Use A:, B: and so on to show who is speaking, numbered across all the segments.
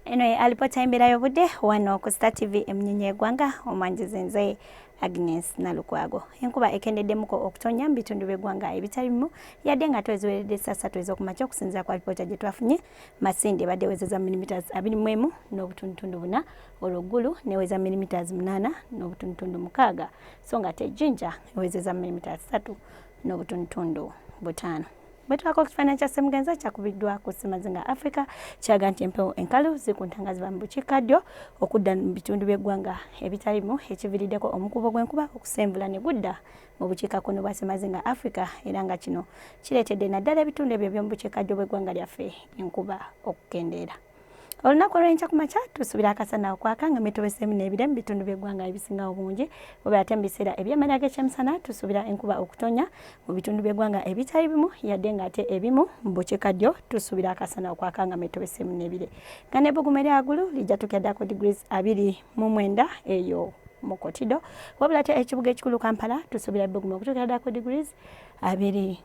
A: eno alipota embeera y'obudde wano ku statv emunyonyi eggwanga omwanjuzi nze Agnes Nalukwago. Enkuba ekendeddemuko okutonya mu bitundu by'eggwanga ebitali bimu yadde nga tweziweredde essasa ez'okumakya okusinziira ku alipoota gye twafunye. Masindi ebadde ewezezza milimiters 21 n'obutundutundu 4, Olw'eggulu n'eweza milimiters 8 n'obutundutundu 6, so nga Tejjinja ewezezza milimiters 3 n'obutundutundu 5. Bwetwako ekifaananyi kya Ssemugenza kyakubiddwa ku Ssemazinga Africa kiraga nti empewo enkalu zikuntanga ziva mu bukiikaddyo okudda mu bitundu by'eggwanga ebitali bimu ekiviiriddeko omukubo gw'enkuba okusemvula ne gudda mu bukiikakkono bwa Ssemazinga Africa era nga kino kireetedde naddala ebitundu ebyo by'omu bukiikaddyo bw'eggwanga lyaffe enkuba okukendeera. Olunaku olw'enkya ku makya tusuubira akasana okwaka nga metobesemu n'ebire mu bitundu by'eggwanga ebisinga obungi. Wabula ate mu biseera eby'amalya g'ekyemisana tusuubira enkuba okutonya mu bitundu by'eggwanga ebitali bimu yadde ng'ate ebimu mu bukiikaddyo tusuubira akasana okwaka nga metobesemu n'ebire. Nga n'ebbugumu eryaggulu lijja tukya ddako degrees 29 eyo mu Kotido. Wabula ate ekibuga ekikulu Kampala tusuubira ebbugumu okutuukira ddako degrees 27.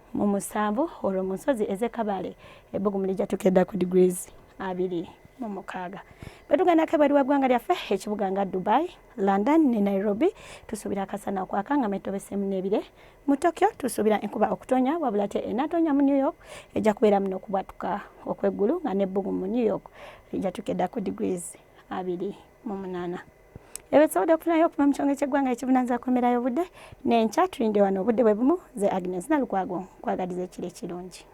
A: Olwo mu nsozi ez'e Kabale ebbugumu lijja tukya ddako degrees 26. Bwe tugendako ebweru w'eggwanga lyaffe ekibuga nga Dubai, London ne Nairobi tusuubira akasana okwaka nga metobesemu n'ebire. Mu Tokyo tusuubira enkuba okutonya wabula ate enatonya mu New York ejja kubeeramu n'okubwatuka okw'eggulu nga n'ebbugumu mu New York lijja tukeddako degrees 28. Ebisobodde okufunayo okuva mu kyongo ky'eggwanga ekivunaanyizibwa ku mbeera y'obudde n'enkya tulinde wano obudde bwe bumu. Nze Agnes Nalukwago nkwagaliza ekiro ekirungi.